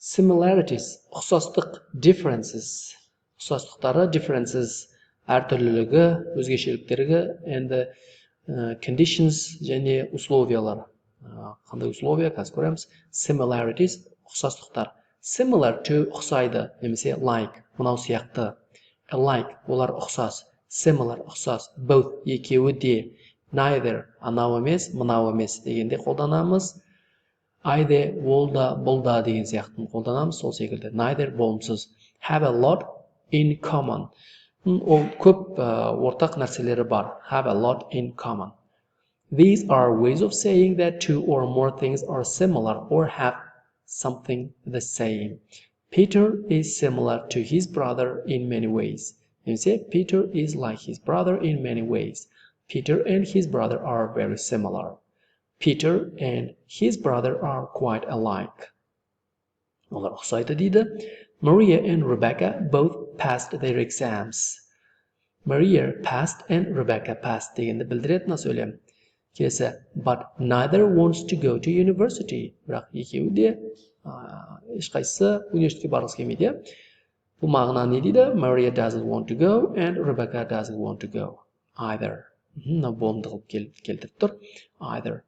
Similarities, ұқсастық, differences, ұқсастықтары, differences, әртүрлілігі, өзгешеліктері, and conditions және условиялар. Қандай условия, қазір көреміз. Similarities, ұқсастықтар. Similar to ұқсайды, немесе like, мынау сияқты. Alike, олар ұқсас. Similar, ұқсас. Both, екеуі де. Neither, анау емес, мынау емес дегенде қолданамыз. Either, ол да, бұл да деген сияқты қолданамыз, сол секілді. Neither, болымсыз. Have a lot in common. Ол көп ортақ нәрселері бар. Have a lot in common. These are ways of saying that two or more things are similar or have something the same. Peter is similar to his brother in many ways. Немесе, Peter is like his brother in many ways. Peter and his brother are very similar. Peter and his brother are quite alike. Олар ұқсайды дейді. Maria and Rebecca both passed their exams. Maria passed and Rebecca passed дегенді білдіретіні сөйлем. Келесі, but neither wants to go to university. Бірақ екеуі де ешқайсысы университетке барғысы келмейді. Бұл мағына не дейді? Maria doesn't want to go and Rebecca doesn't want to go either. Болымды қылып келтіріп тұр. Either.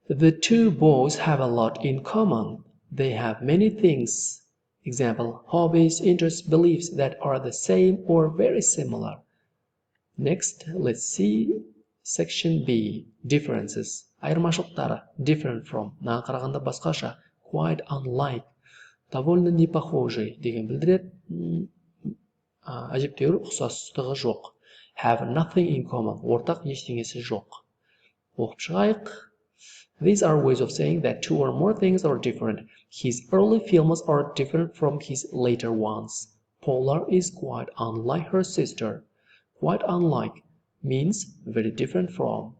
The two boys have a lot in common. They have many things. Example, hobbies, interests, beliefs that are the same or very similar. Next, let's see section B. Differences. Айырмашылықтары. Different from. Мына қарағанда басқаша. Quite unlike. Довольно не похожий деген білдіреді. Әжептәуір ұқсастығы жоқ. Have nothing in common. Ортақ ештеңесі жоқ. Оқып шығайық. These are ways of saying that two or more things are different. His early films are different from his later ones. Paula is quite unlike her sister. Quite unlike means very different from.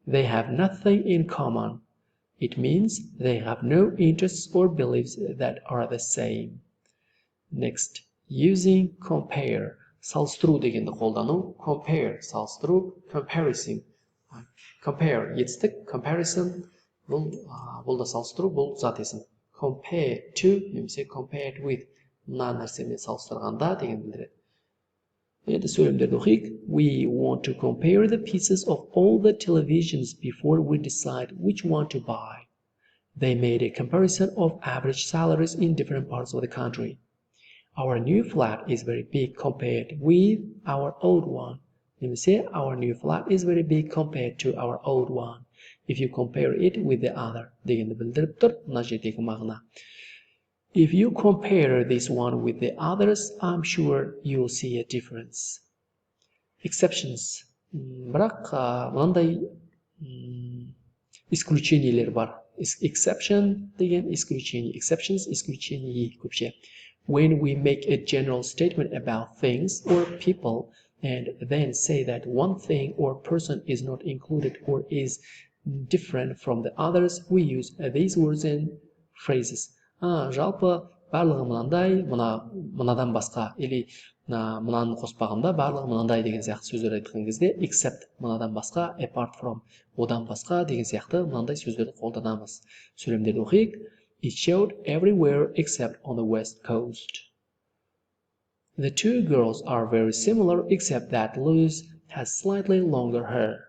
They have nothing in common. It means they have no interests or beliefs that are the same. Next, using compare. Салыстыру дегенді қолдану. Compare, салыстыру, comparison. Compare, етістік, comparison. Бұл да салыстыру, бұл зат есім. Compare to, немесе compared with. Мына нәрсемен салыстырғанда деген білдіреді. Енді сөйлемдерді оқиық. We want to compare the pieces of all the televisions before we decide which one to buy. They made a comparison of average salaries in different parts of the country. Our new flat is very big compared with our old one. Немесе, our new flat is very big compared to our old one. If you compare it with the other. Дегенді білдіріп тұр. Мына жердегі мағына. If you compare this one with the others, I'm sure you'll see a difference. Exceptions. Бірақ мынандай исключениелер бар. Exception деген исключение. Exceptions, исключение көпше. When we make a general statement about things or people and then say that one thing or person is not included or is different from the others, we use these words and phrases. Жалпы барлығы мынандай, мынадан басқа, или мынаны қоспағанда барлығы мынандай деген сияқты сөздер айтқан кезде, except мынадан басқа, apart from одан басқа деген сияқты мынандай сөздерді қолданамыз. Сөйлемдерді оқиық. It showed everywhere except on the west coast. The two girls are very similar except that Louise has slightly longer hair.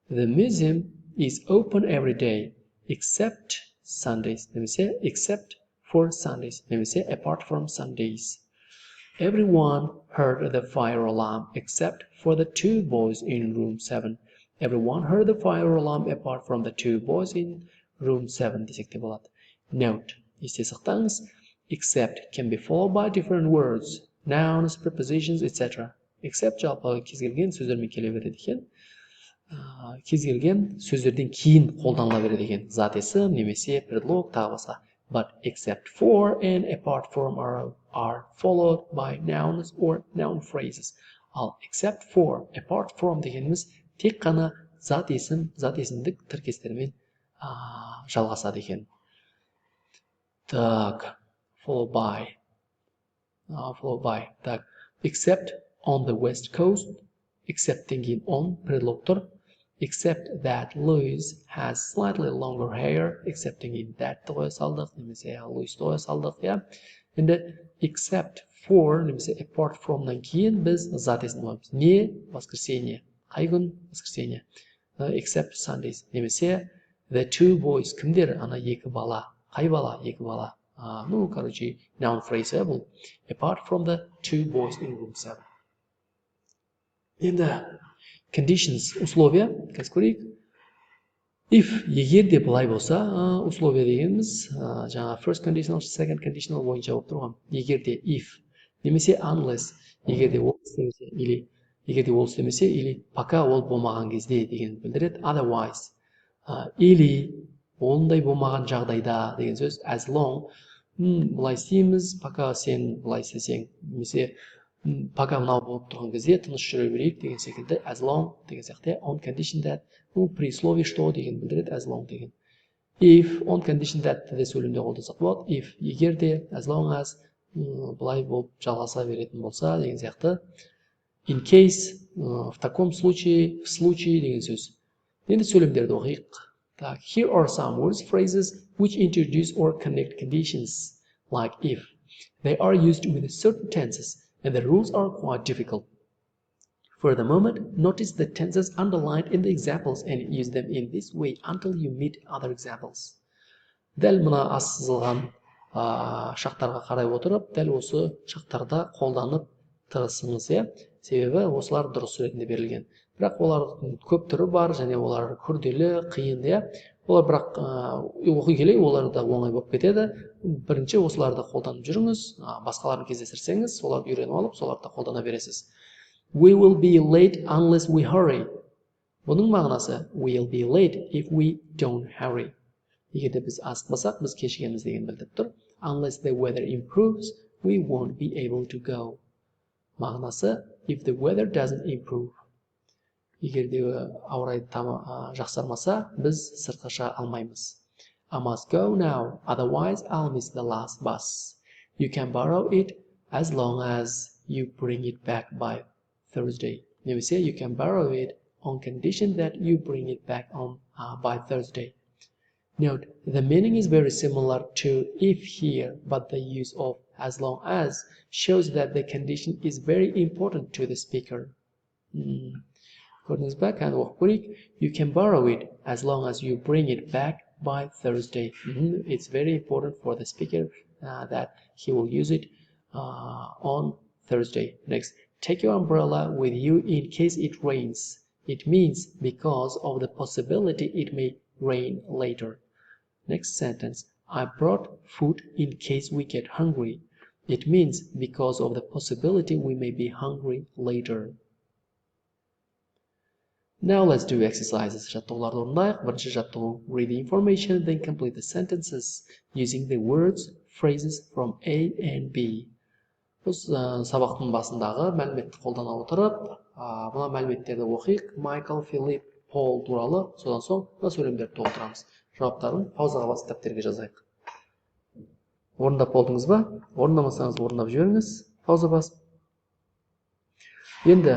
The museum is open every day except Sundays. Немесе except for Sundays. Немесе apart from Sundays. Everyone heard the fire alarm except for the two boys in room 7. Everyone heard the fire alarm apart from the two boys in room 7 десек те болады. Note, есте сақтаңыз, except can be followed by different words, nouns, prepositions, etc. Except жалпы кез келген сөздермен келе береді екен. Кез келген сөздерден кейін қолданыла береді екен. Зат есім, немесе предлог, тағы басқа. But except for and apart from are followed by nouns or noun phrases. Ал except for, apart from дегеніміз тек қана зат есім, зат есімдік тіркестермен жалғасады екен. Так, followed by. Так, except on the west coast. Except'тен кейін on предлог тұр. except that Louis has slightly longer hair, excepting in that қоя салдық, немесе Louis қоя салдық, иә. Енді except for немесе apart from-нан кейін біз зат есін қоямыз. Не? Воскресенье. Қай күн? Воскресенье. Except Sundays. Немесе the two boys. Кімдер? Ана екі бала. Қай бала? Екі бала. Ну, короче, noun phrase бұл. Apart from the two boys in room 7. Енді conditions, условия, қазір көрейік. If, егер де былай болса, условия дегеніміз, жаңа first conditional, second conditional бойынша болып тұрған. Егер де if, немесе unless, егер де ол істемесе, или егер де ол істемесе, или пока ол болмаған кезде деген білдіреді. Otherwise, или ондай болмаған жағдайда деген сөз. As long, былай істейміз, пока сен былай істесең, немесе пока мынау болып тұрған кезде тыныш жүре берейік деген секілді. As long деген сияқты. On condition that, при условии что деген білдіреді. As long деген. If, on condition that де сөйлемде қолдансақ болады. If, егер де, as long as былай болып жалғаса беретін болса деген сияқты. In case, в таком случае, в случае деген сөз. Енді сөйлемдерді оқиық. Так, here are some words, phrases which introduce or connect conditions, like if. They are used with certain tenses, and the rules are quite difficult. For the moment, notice the tenses underlined in the examples and use them in this way until you meet other examples. Дәл мына аз сызылған шақтарға қарай отырып, дәл осы шақтарда қолданып тырысыңыз, иә. Себебі осылар дұрыс ретінде берілген. Бірақ олардың көп түрі бар, және олар күрделі, қиын, иә. Олар бірақ оқи келе олар да оңай болып кетеді. Бірінші осыларды қолданып жүріңіз, басқаларын кездестірсеңіз, соларды үйреніп алып, соларды қолдана бересіз. We will be late unless we hurry. Бұның мағынасы we'll be late if we don't hurry. Егер де біз асықпасақ, біз кешігеміз деген білдіріп тұр. Unless the weather improves, we won't be able to go. Мағынасы if the weather doesn't improve. Егер де ауа райы жақсармаса, біз сыртқа шыға алмаймыз. I must go now, otherwise I'll miss the last bus. You can borrow it as long as you bring it back by Thursday. Немесе you can borrow it on condition that you bring it back on by Thursday. Note, the meaning is very similar to if here, but the use of as long as shows that the condition is very important to the speaker. Көрдіңіз бе? Кәні оқып көрейік. You can borrow it as long as you bring it back by Thursday. It's very important for the speaker that he will use it on Thursday. Next, take your umbrella with you in case it rains. It means because of the possibility it may rain later. Next sentence, I brought food in case we get hungry. It means because of the possibility we may be hungry later. Now let's do exercises. Жаттығуларды орындайық. Бірінші жаттығу, read the information, then complete the sentences using the words, phrases from A and B. Біз сабақтың басындағы мәліметті қолдана отырып, мына мәліметтерді оқиық. Майкл, Филипп, Пол туралы, содан соң мына сөйлемдерді толтырамыз. Жауаптарын паузаға басып дәптерге жазайық. Орындап болдыңыз ба? Орындамасаңыз орындап жіберіңіз. Пауза басып. Енді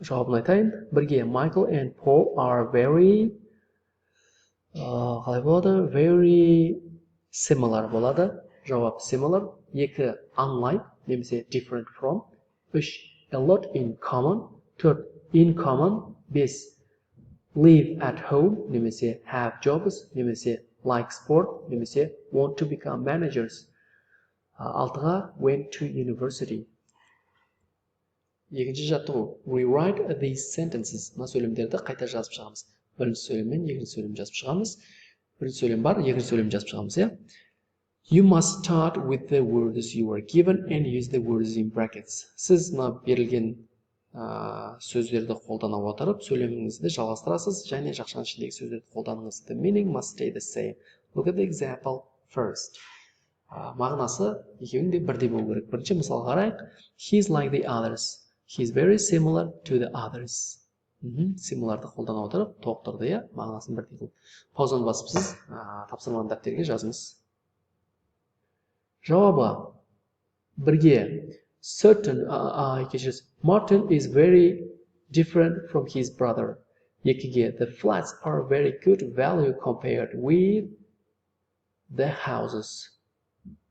жауабын айтайын. Бірге Michael and Paul are very қалай болады? Very similar болады. Жауап similar. 2 unlike немесе different from. 3 a lot in common. 4 in common. 5 live at home немесе have jobs немесе like sport немесе want to become managers. 6 went to university. Екінші жаттығу, rewrite these sentences. Мына сөйлемдерді қайта жазып шығамыз. Бірінші сөйлем мен екінші сөйлем жазып шығамыз. Бірінші сөйлем бар, екінші сөйлем жазып шығамыз, иә? You must start with the words you are given and use the words in brackets. Сіз мына берілген сөздерді қолдана отырып, сөйлеміңізді жалғастырасыз, және жақшаның ішіндегі сөздерді қолданыңыз. The meaning must stay the same. Look at the example first. Мағынасы екеуінде бірдей болу керек. Бірінші мысал қарайық. He's like the others. He's very similar to the others. Similarды қолдана отырып, толықтырды, иә? Мағынасын бірдей қылып. Паузаны басып сіз тапсырманы дәптерге жазыңыз. Жауабы бірге Martin is very different from his brother. Екіге, the flats are very good value compared with the houses.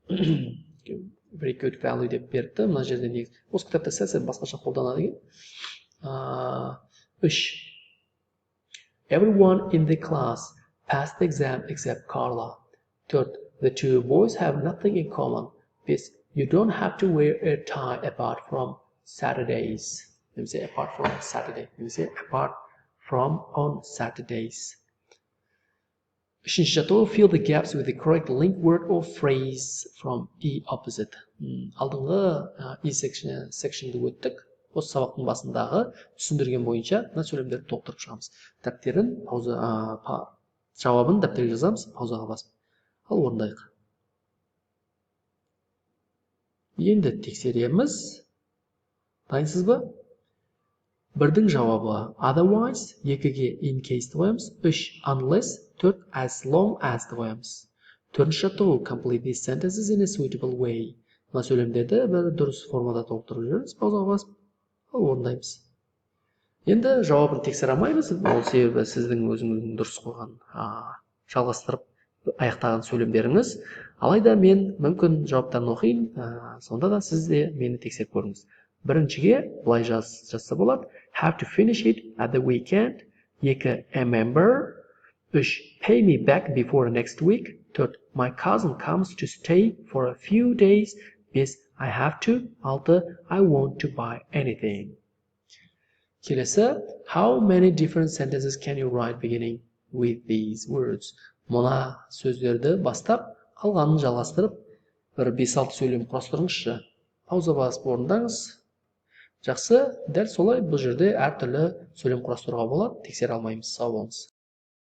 Very good value деп берді. Мына жерде негізі осы кітапта сәл басқаша қолданады екен. 3. Everyone in the class passed the exam except Carla. 4. The two boys have nothing in common. 5. You don't have to wear a tie apart from Saturdays. Немесе apart from Saturday. Немесе apart from on Saturdays. 3. жаттығу, fill the gaps with the correct link word or phrase from E opposite. Алдыңғы E section'ды өттік. Осы сабақтың басындағы түсіндірген бойынша мына сөйлемдерді толықтырып шығамыз. Дәптерін жауабын дәптерге жазамыз, паузаға басып. Ал орындайық. Енді тексереміз. Дайынсыз ба? Бірдің жауабы otherwise, екіге in case қоямыз, 3 unless, 4 as long as қоямыз. 4-ші жаттығу complete these sentences in a suitable way. Мына сөйлемдерді бір дұрыс формада толықтырып жүрміз, паузаға басып. Ал орындаймыз. Енді жауабын тексере алмаймыз, ол себебі сіздің өзіңіздің дұрыс қойған жалғастырып аяқтаған сөйлемдеріңіз. Алайда мен мүмкін жауаптарын оқиын, сонда да сіз де мені тексеріп көріңіз. Біріншіге былай жазса болады. Have to finish it at the weekend. 2. A member. 3. Pay me back before next week. 4. My cousin comes to stay for a few days. 5. I have to. 6. I want to buy anything. Келесі. How many different sentences can you write beginning with these words? Мұна сөздерді бастап, қалғанын жалғастырып, бір 5-6 сөйлем құрастырыңызшы. Пауза басып орындаңыз. Жақсы, дәл солай бұл жерде әртүрлі сөйлем құрастыруға болады. Тексере алмаймыз. Сау болыңыз.